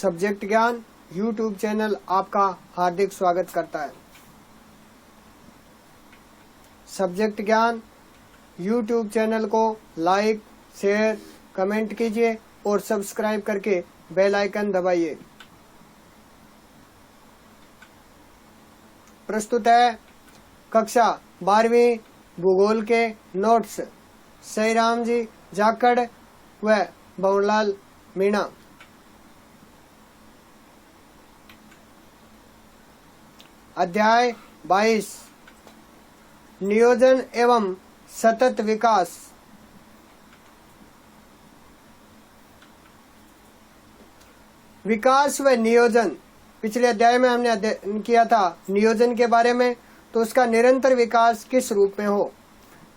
Subject ज्ञान YouTube channel आपका हार्दिक स्वागत करता है। सब्जेक्ट ज्ञान यूट्यूब चैनल को लाइक, शेयर, कमेंट कीजिए और सब्सक्राइब करके बेल आइकन दबाइए। प्रस्तुत है कक्षा 12वीं भूगोल के नोट्स सईराम जी जाखड़ व भवनलाल मीणा। अध्याय 22 नियोजन एवं सतत विकास। विकास व नियोजन, पिछले अध्याय में हमने अध्ययन किया था नियोजन के बारे में, तो उसका निरंतर विकास किस रूप में हो।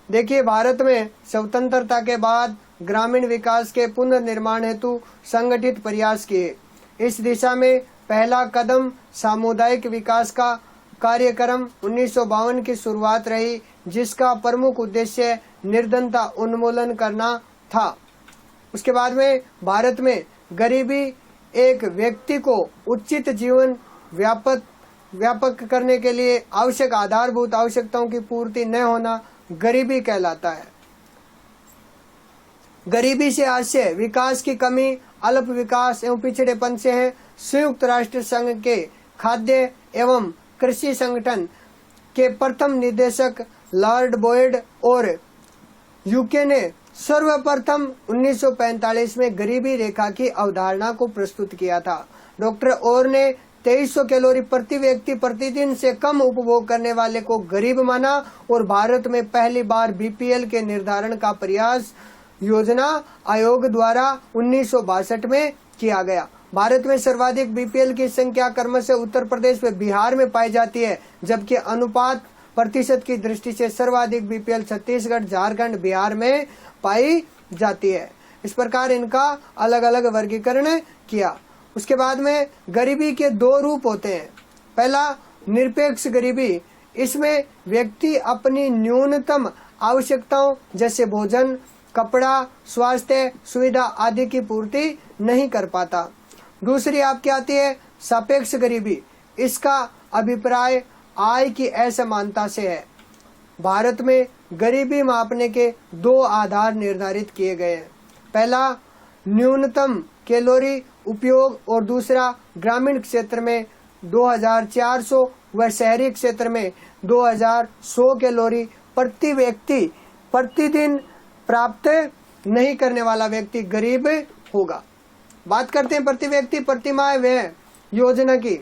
देखिए, भारत में स्वतंत्रता के बाद ग्रामीण विकास के पुनर्निर्माण हेतु संगठित प्रयास किए। इस दिशा में पहला कदम सामुदायिक विकास का कार्यक्रम 1952 की शुरुआत रही, जिसका प्रमुख उद्देश्य निर्धनता उन्मूलन करना था। उसके बाद में भारत में गरीबी एक व्यक्ति को उचित जीवन व्यापक करने के लिए आवश्यक आधारभूत आवश्यकताओं की पूर्ति न होना गरीबी कहलाता है। गरीबी से आशय विकास की कमी, अल्प विकास एवं पिछड़ेपन से है। संयुक्त राष्ट्र संघ के खाद्य एवं कृषि संगठन के प्रथम निदेशक लॉर्ड बॉयड और यूके ने सर्वप्रथम 1945 में गरीबी रेखा की अवधारणा को प्रस्तुत किया था। डॉक्टर ओर ने 2300 कैलोरी प्रति व्यक्ति प्रतिदिन से कम उपभोग करने वाले को गरीब माना और भारत में पहली बार बीपीएल के निर्धारण का प्रयास योजना आयोग द्वारा 1962 में किया गया। भारत में सर्वाधिक बीपीएल की संख्या क्रमशः उत्तर प्रदेश व बिहार में पाई जाती है, जबकि अनुपात प्रतिशत की दृष्टि से सर्वाधिक बीपीएल छत्तीसगढ़, झारखंड, बिहार में पाई जाती है। इस प्रकार इनका अलग अलग वर्गीकरण किया। उसके बाद में गरीबी के दो रूप होते हैं। पहला निरपेक्ष गरीबी, इसमें व्यक्ति अपनी न्यूनतम आवश्यकताओं जैसे भोजन, कपड़ा, स्वास्थ्य सुविधा आदि की पूर्ति नहीं कर पाता। दूसरी आपकी आती है सापेक्ष गरीबी। इसका अभिप्राय आय की असमानता से है। भारत में गरीबी मापने के दो आधार निर्धारित किए गए हैं। पहला न्यूनतम कैलोरी उपयोग और दूसरा ग्रामीण क्षेत्र में 2400 व शहरी क्षेत्र में 2100 कैलोरी प्रति व्यक्ति प्रतिदिन प्राप्त नहीं करने वाला व्यक्ति गरीब होगा। बात करते हैं प्रति व्यक्ति प्रति माह व्यय योजना की।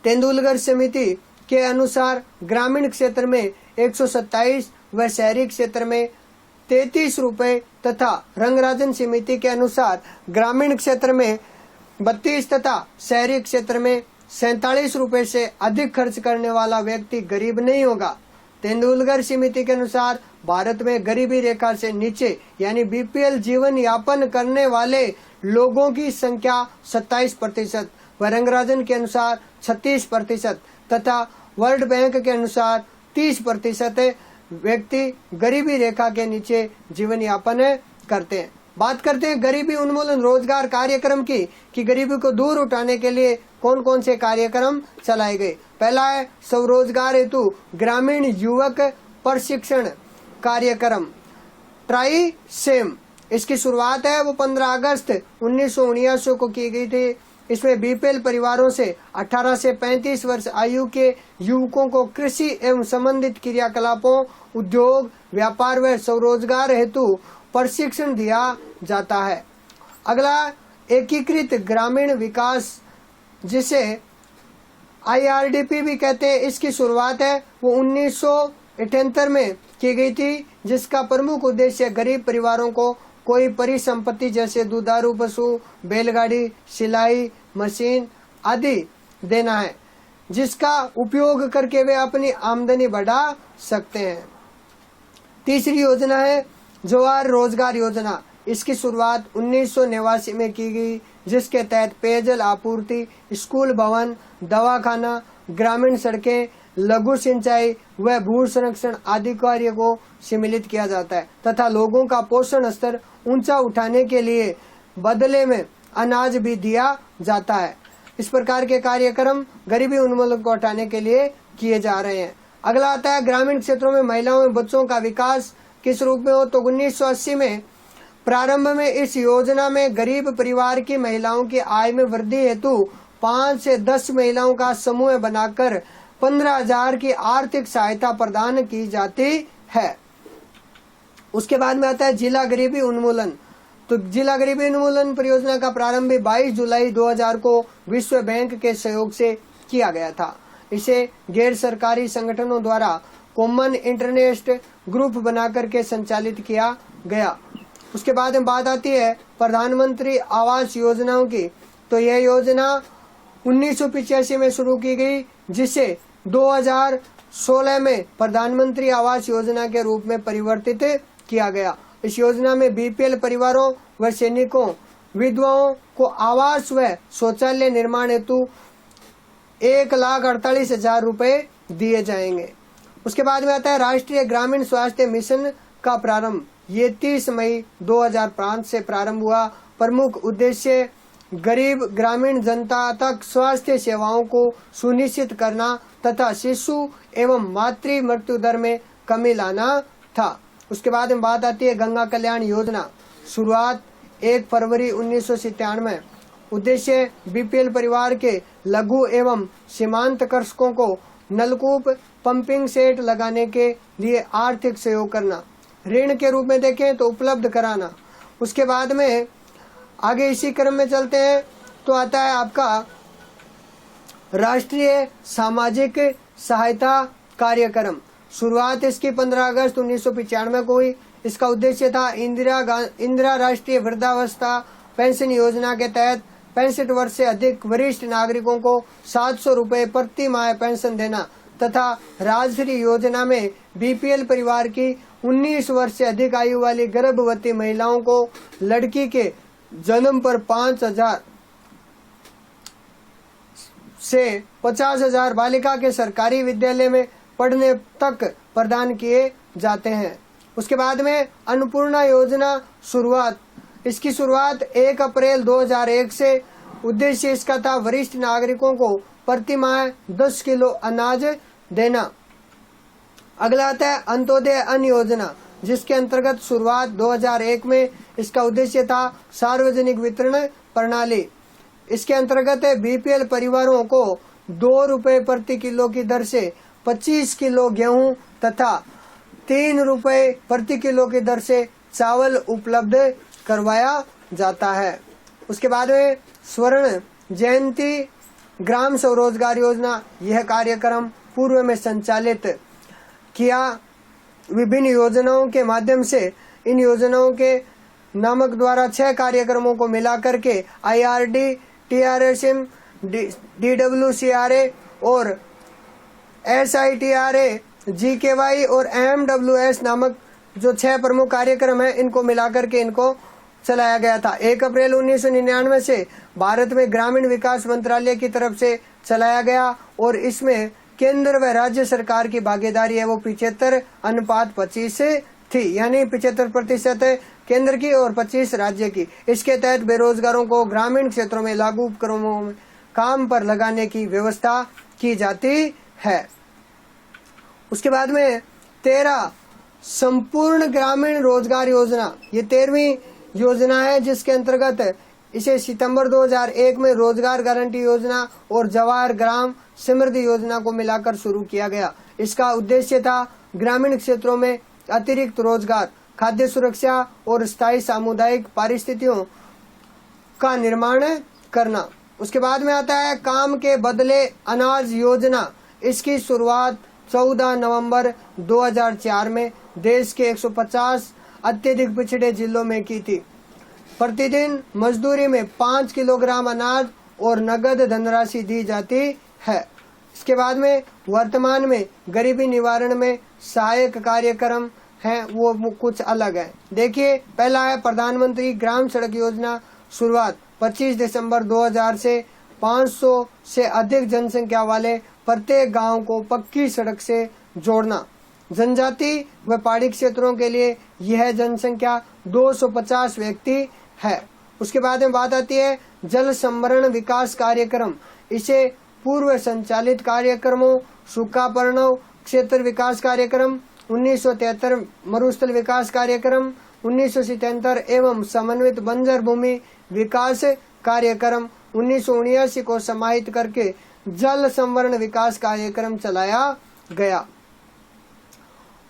तेंदुलकर समिति के अनुसार ग्रामीण क्षेत्र में 127 व शहरी क्षेत्र में 33 रुपए तथा रंगराजन समिति के अनुसार ग्रामीण क्षेत्र में 32 तथा शहरी क्षेत्र में 47 रुपए से अधिक खर्च करने वाला व्यक्ति गरीब नहीं होगा। तेंदुलकर समिति के अनुसार भारत में गरीबी रेखा से नीचे यानी बीपीएल जीवन यापन करने वाले लोगों की संख्या 27% व रंगराजन के अनुसार 36% तथा वर्ल्ड बैंक के अनुसार 30% व्यक्ति गरीबी रेखा के नीचे जीवन यापन करते हैं। बात करते हैं गरीबी उन्मूलन रोजगार कार्यक्रम की कि गरीबी को दूर उठाने के लिए कौन कौन से कार्यक्रम चलाए गए। पहला है स्वरोजगार हेतु ग्रामीण युवक प्रशिक्षण कार्यक्रम ट्राई सेम। इसकी शुरुआत है वो 15 अगस्त 1979 को की गई थी। इसमें बीपीएल परिवारों से 18 से 35 वर्ष आयु के युवकों को कृषि एवं संबंधित क्रियाकलापों, उद्योग, व्यापार व स्वरोजगार हेतु प्रशिक्षण दिया जाता है। अगला एकीकृत ग्रामीण विकास, जिसे IRDP भी कहते हैं, इसकी शुरुआत है वो 1978 में की गई थी, जिसका प्रमुख उद्देश्य गरीब परिवारों को कोई परिसंपत्ति जैसे दुधारू पशु, बैलगाड़ी, सिलाई मशीन आदि देना है, जिसका उपयोग करके वे अपनी आमदनी बढ़ा सकते हैं। तीसरी योजना है जवाहर रोजगार योजना। इसकी शुरुआत 1989 में की गई, जिसके तहत पेयजल आपूर्ति, स्कूल भवन, दवाखाना, ग्रामीण सड़कें, लघु सिंचाई व भू संरक्षण आदि कार्य को सम्मिलित किया जाता है तथा लोगों का पोषण स्तर ऊंचा उठाने के लिए बदले में अनाज भी दिया जाता है। इस प्रकार के कार्यक्रम गरीबी उन्मूलन को हटाने के लिए किए जा रहे हैं। अगला आता है ग्रामीण क्षेत्रों में महिलाओं एवं बच्चों का विकास किस रूप में हो, तो 1980 में प्रारंभ में इस योजना में गरीब परिवार की महिलाओं की आय में वृद्धि हेतु 5 से 10 महिलाओं का समूह बनाकर 15,000 की आर्थिक सहायता प्रदान की जाती है। उसके बाद में आता है जिला गरीबी उन्मूलन। तो जिला गरीबी उन्मूलन परियोजना का प्रारंभ 22 जुलाई 2000 को विश्व बैंक के सहयोग से किया गया था। इसे गैर सरकारी संगठनों द्वारा कॉमन इंटरेस्ट ग्रुप बनाकर के संचालित किया गया। उसके बाद में बात आती है प्रधानमंत्री आवास योजनाओं की। तो यह योजना 1985 में शुरू की गई, जिसे 2016 में प्रधानमंत्री आवास योजना के रूप में परिवर्तित किया गया। इस योजना में बीपीएल परिवारों व सैनिकों विधवाओं को आवास व शौचालय निर्माण हेतु 1,48,000 रुपए दिए जाएंगे। उसके बाद में आता है राष्ट्रीय ग्रामीण स्वास्थ्य मिशन का प्रारंभ। ये 30 मई 2005 से प्रारंभ हुआ। प्रमुख उद्देश्य गरीब ग्रामीण जनता तक स्वास्थ्य सेवाओं को सुनिश्चित करना तथा शिशु एवं मातृ मृत्यु दर में कमी लाना था। उसके बाद में बात आती है गंगा कल्याण योजना। शुरुआत 1 फरवरी 1997। उद्देश्य बीपीएल परिवार के लघु एवं सीमांत कृषकों को नलकूप पंपिंग सेट लगाने के लिए आर्थिक सहयोग करना, ऋण के रूप में देखें तो उपलब्ध कराना। उसके बाद में आगे इसी क्रम में चलते हैं तो आता है आपका राष्ट्रीय सामाजिक सहायता कार्यक्रम। शुरुआत इसकी 15 अगस्त 1995 को हुई। इसका उद्देश्य था इंदिरा राष्ट्रीय वृद्धावस्था पेंशन योजना के तहत 65 वर्ष से अधिक वरिष्ठ नागरिकों को 700 रुपए प्रति माह पेंशन देना तथा राजश्री योजना में बीपीएल परिवार की 19 वर्ष से अधिक आयु वाली गर्भवती महिलाओं को लड़की के जन्म पर 5,000 से 50,000 बालिका के सरकारी विद्यालय में पढ़ने तक प्रदान किए जाते हैं। उसके बाद में अन्नपूर्णा योजना इसकी शुरुआत 1 अप्रैल 2001 से। उद्देश्य इसका था वरिष्ठ नागरिकों को प्रति माह 10 किलो अनाज देना। अगला आता है अंत्योदय अन्न योजना, जिसके अंतर्गत शुरुआत 2001 में। इसका उद्देश्य था सार्वजनिक वितरण प्रणाली। इसके अंतर्गत बीपीएल परिवारों को 2 रुपए प्रति किलो की दर से 25 किलो गेहूं तथा 3 रुपए प्रति किलो की दर से चावल उपलब्ध करवाया जाता है। उसके बाद में स्वर्ण जयंती ग्राम स्वरोजगार योजना, यह कार्यक्रम पूर्व में संचालित किया। विभिन्न योजनाओं के माध्यम से इन योजनाओं के नामक द्वारा 6 कार्यक्रमों को मिलाकर के IRD, TRSM, DWCRA और SITRA, GKY और MWS नामक जो 6 प्रमुख कार्यक्रम हैं, इनको मिलाकर के इनको चलाया गया था। 1 अप्रैल 1999 से भारत में ग्रामीण विकास मंत्रालय की तरफ से चलाया गया और इसमें केंद्र व राज्य सरकार की भागीदारी है वो 75:25 थी, यानी 75% केंद्र की और 25 राज्य की। इसके तहत बेरोजगारों को ग्रामीण क्षेत्रों में लागू उपक्रमों में काम पर लगाने की व्यवस्था की जाती है। उसके बाद में 13 संपूर्ण ग्रामीण रोजगार योजना, ये 13वीं योजना है, जिसके अंतर्गत इसे सितंबर 2001 में रोजगार गारंटी योजना और जवाहर ग्राम समृद्धि योजना को मिलाकर शुरू किया गया। इसका उद्देश्य था ग्रामीण क्षेत्रों में अतिरिक्त रोजगार, खाद्य सुरक्षा और स्थायी सामुदायिक परिस्थितियों का निर्माण करना। उसके बाद में आता है काम के बदले अनाज योजना। इसकी शुरुआत 14 नवंबर 2004 में देश के 150 अत्यधिक पिछड़े जिलों में की थी। प्रतिदिन मजदूरी में 5 किलोग्राम अनाज और नगद धनराशि दी जाती है। इसके बाद में वर्तमान में गरीबी निवारण में सहायक कार्यक्रम हैं, वो कुछ अलग है। देखिए, पहला है प्रधानमंत्री ग्राम सड़क योजना। शुरुआत 25 दिसंबर 2000 से 500 से अधिक जनसंख्या वाले प्रत्येक गांव को पक्की सड़क से जोड़ना। जनजाति व पहाड़ी क्षेत्रों के लिए यह जनसंख्या 250 व्यक्ति है। उसके बाद में बात आती है जल संभरण विकास कार्यक्रम। इसे पूर्व संचालित कार्यक्रमों सूखा पर्णव क्षेत्र विकास कार्यक्रम 1973, मरुस्थल विकास कार्यक्रम 1977 एवं समन्वित बंजर भूमि विकास कार्यक्रम 1979 को समाहित करके जल संवरण विकास कार्यक्रम चलाया गया।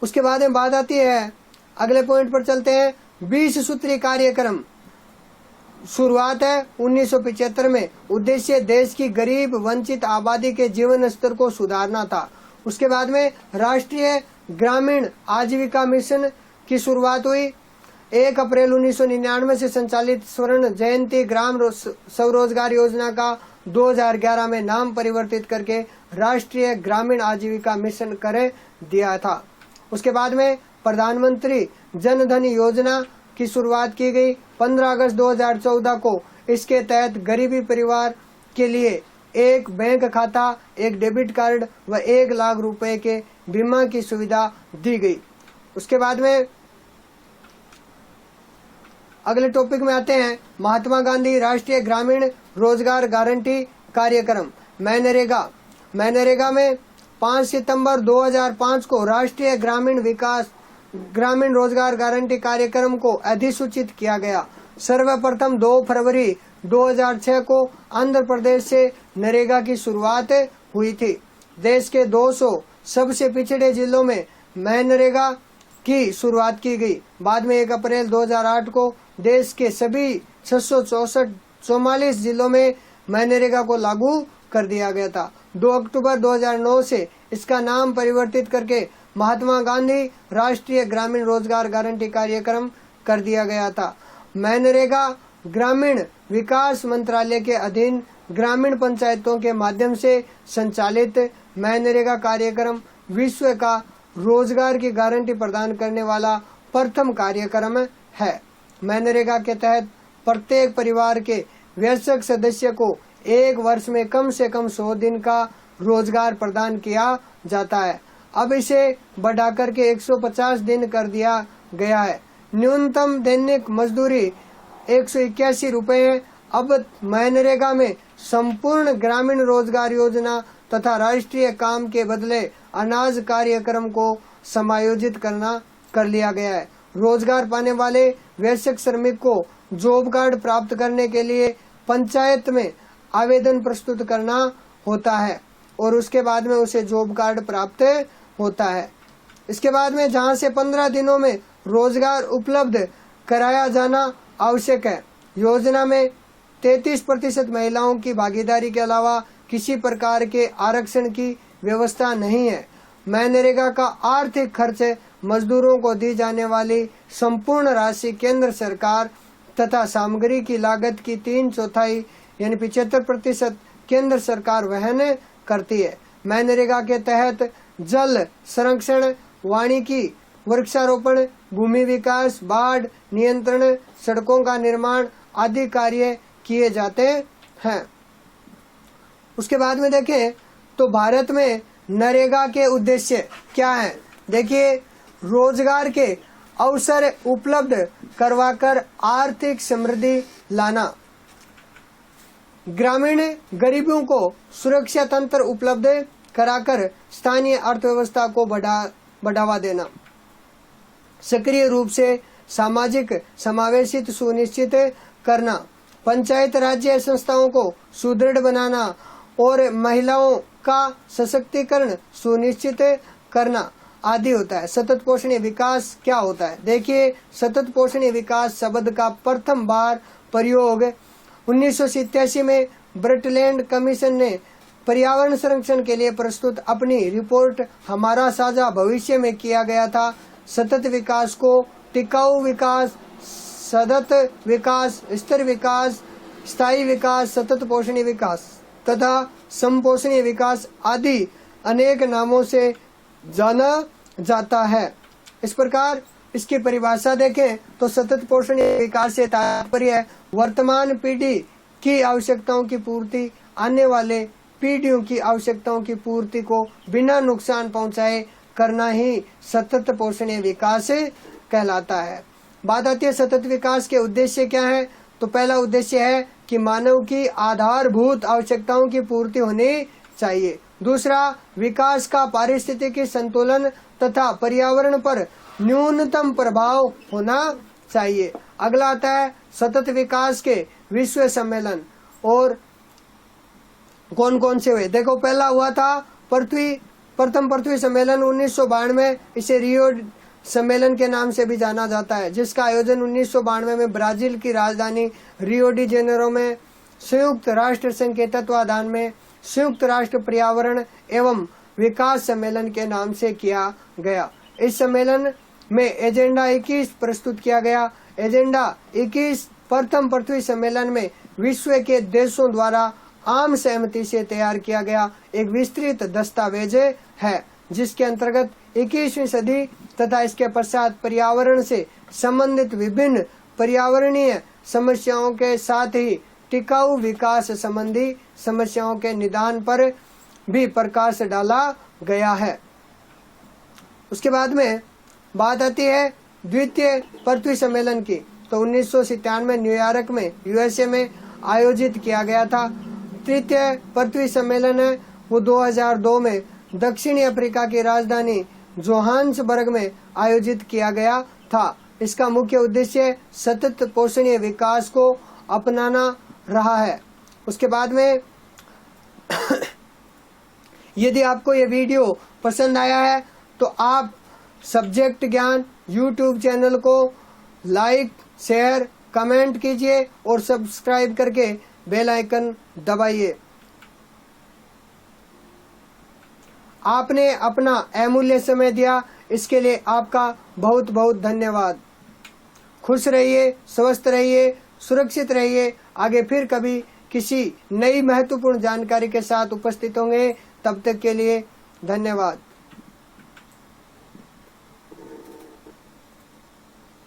उसके बाद में बात आती है, अगले पॉइंट पर चलते हैं, 20 सूत्री कार्यक्रम शुरुआत है 1975 में। उद्देश्य देश की गरीब वंचित आबादी के जीवन स्तर को सुधारना था। उसके बाद में राष्ट्रीय ग्रामीण आजीविका मिशन की शुरुआत हुई। 1 अप्रैल 1999 से संचालित स्वर्ण जयंती ग्राम स्वरोजगार योजना का 2011 में नाम परिवर्तित करके राष्ट्रीय ग्रामीण आजीविका मिशन कर दिया था। उसके बाद में प्रधानमंत्री जन धन योजना की शुरुआत की गई 15 अगस्त 2014 को। इसके तहत गरीबी परिवार के लिए एक बैंक खाता, एक डेबिट कार्ड व 1 लाख रुपए के बीमा की सुविधा दी गई। उसके बाद में अगले टॉपिक में आते हैं, महात्मा गांधी राष्ट्रीय ग्रामीण रोजगार गारंटी कार्यक्रम मनरेगा। मनरेगा में 5 सितंबर 2005 को राष्ट्रीय ग्रामीण रोजगार गारंटी कार्यक्रम को अधिसूचित किया गया। सर्वप्रथम 2 फरवरी 2006 को आंध्र प्रदेश से नरेगा की शुरुआत हुई थी। देश के 200 सबसे पिछड़े जिलों में मनरेगा की शुरुआत की गई। बाद में 1 अप्रैल 2008 को देश के सभी 644 जिलों में मनरेगा को लागू कर दिया गया था। 2 अक्टूबर 2009 से इसका नाम परिवर्तित करके महात्मा गांधी राष्ट्रीय ग्रामीण रोजगार गारंटी कार्यक्रम कर दिया गया था। मनरेगा ग्रामीण विकास मंत्रालय के अधीन ग्रामीण पंचायतों के माध्यम से संचालित मनरेगा कार्यक्रम विश्व का रोजगार की गारंटी प्रदान करने वाला प्रथम कार्यक्रम है। मनरेगा के तहत प्रत्येक परिवार के वयस्क सदस्य को 1 वर्ष में कम से कम 100 दिन का रोजगार प्रदान किया जाता है। अब इसे बढ़ाकर के 150 दिन कर दिया गया है। न्यूनतम दैनिक मजदूरी 181 रुपए है। अब मनरेगा में संपूर्ण ग्रामीण रोजगार योजना तथा राष्ट्रीय काम के बदले अनाज कार्यक्रम को समायोजित कर लिया गया है। रोजगार पाने वाले वयस्क श्रमिक को जॉब कार्ड प्राप्त करने के लिए पंचायत में आवेदन प्रस्तुत करना होता है और उसके बाद में उसे जॉब कार्ड प्राप्त होता है। इसके बाद में जहां से 15 दिनों में रोजगार उपलब्ध कराया जाना आवश्यक है। योजना में 33% महिलाओं की भागीदारी के अलावा किसी प्रकार के आरक्षण की व्यवस्था नहीं है। मनरेगा का आर्थिक खर्च मजदूरों को दी जाने वाली संपूर्ण राशि केंद्र सरकार तथा सामग्री की लागत की 3/4 यानी 75% केंद्र सरकार वहन करती है। मनरेगा के तहत जल संरक्षण, वानिकी, वृक्षारोपण, भूमि विकास, बाढ़ नियंत्रण, सड़कों का निर्माण आदि कार्य किए जाते हैं। उसके बाद में देखें तो भारत में नरेगा के उद्देश्य क्या है। देखिए, रोजगार के अवसर उपलब्ध करवाकर आर्थिक समृद्धि लाना, ग्रामीण गरीबों को सुरक्षा तंत्र उपलब्ध कराकर स्थानीय अर्थव्यवस्था को बढ़ावा देना, सक्रिय रूप से सामाजिक समावेशित सुनिश्चित करना, पंचायत राज्य संस्थाओं को सुदृढ़ बनाना और महिलाओं का सशक्तिकरण सुनिश्चित करना आदि होता है। सतत पोषणीय विकास क्या होता है। देखिए, सतत पोषणीय विकास शब्द का प्रथम बार प्रयोग 1987 में ब्रटलैंड कमीशन ने पर्यावरण संरक्षण के लिए प्रस्तुत अपनी रिपोर्ट हमारा साझा भविष्य में किया गया था। सतत विकास को टिकाऊ विकास, सतत विकास, स्थिर विकास, स्थायी विकास, सतत पोषणीय विकास तथा समपोषणीय विकास आदि अनेक नामों से जाना जाता है। इस प्रकार इसकी परिभाषा देखें तो सतत पोषणीय विकास से तात्पर्य वर्तमान पीढ़ी की आवश्यकताओं की पूर्ति आने वाले पीढ़ियों की आवश्यकताओं की पूर्ति को बिना नुकसान पहुंचाए करना ही सतत पोषणीय विकास कहलाता है। बात आती है सतत विकास के उद्देश्य क्या है। तो पहला उद्देश्य है कि मानव की आधारभूत आवश्यकताओं की पूर्ति होनी चाहिए। दूसरा, विकास का पारिस्थितिकी संतुलन तथा पर्यावरण पर न्यूनतम प्रभाव होना चाहिए। अगला आता है सतत विकास के विश्व सम्मेलन। और कौन कौन से हुए? देखो, पहला हुआ था प्रथम पृथ्वी सम्मेलन 1992, इसे रियो सम्मेलन के नाम से भी जाना जाता है, जिसका आयोजन 1992 में ब्राजील की राजधानी रियो डी जेनेरो में संयुक्त राष्ट्र संघ के तत्वाधान में संयुक्त राष्ट्र पर्यावरण एवं विकास सम्मेलन के नाम से किया गया। इस सम्मेलन में एजेंडा 21 प्रस्तुत किया गया। एजेंडा 21 प्रथम पृथ्वी सम्मेलन में विश्व के देशों द्वारा आम सहमति से तैयार किया गया एक विस्तृत दस्तावेज है, जिसके अंतर्गत 21वीं सदी तथा इसके पश्चात पर्यावरण से संबंधित विभिन्न पर्यावरणीय समस्याओं के साथ ही टिकाऊ विकास संबंधी समस्याओं के निदान पर भी प्रकाश डाला गया है। उसके बाद में बात आती है द्वितीय पृथ्वी सम्मेलन की। तो 1997 में न्यूयॉर्क में यूएसए में आयोजित किया गया था। तृतीय पृथ्वी सम्मेलन है वो 2002 में दक्षिणी अफ्रीका की राजधानी जोहान्सबर्ग में आयोजित किया गया था। इसका मुख्य उद्देश्य सतत पोषणीय विकास को अपनाना रहा है। उसके बाद में यदि आपको ये वीडियो पसंद आया है तो आप सब्जेक्ट ज्ञान YouTube चैनल को लाइक, शेयर, कमेंट कीजिए और सब्सक्राइब करके बेल आइकन दबाइए। आपने अपना अमूल्य समय दिया, इसके लिए आपका बहुत बहुत धन्यवाद। खुश रहिए, स्वस्थ रहिए, सुरक्षित रहिए। आगे फिर कभी किसी नई महत्वपूर्ण जानकारी के साथ उपस्थित होंगे। तब तक के लिए धन्यवाद।